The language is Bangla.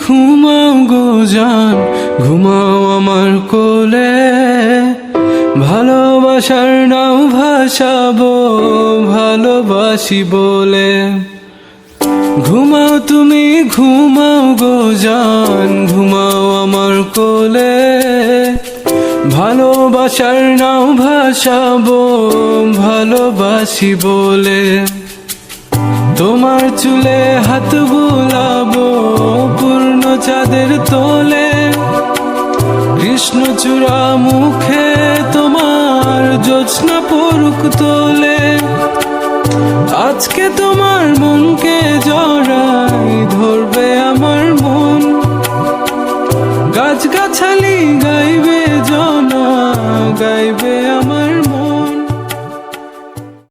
ঘুমাও গো জান, ঘুমাও আমার কোলে। ভালোবাসার নাও ভাসাবো ভালোবাসি বলে। ঘুমাও তুমি ঘুমাও গো জান, ঘুমাও আমার কোলে। ভালোবাসার নাও ভাসাবো ভালোবাসি বলে। তোমার চুলে হাত বুলাবো পূর্ণ চাঁদের তোলে। কৃষ্ণচূড়া মুখে তোমার জ্যোৎস্না পড়ুক তোলে। আজকে তোমার মনকে জড়াই ধরবে আমার মন। গাছগাছালি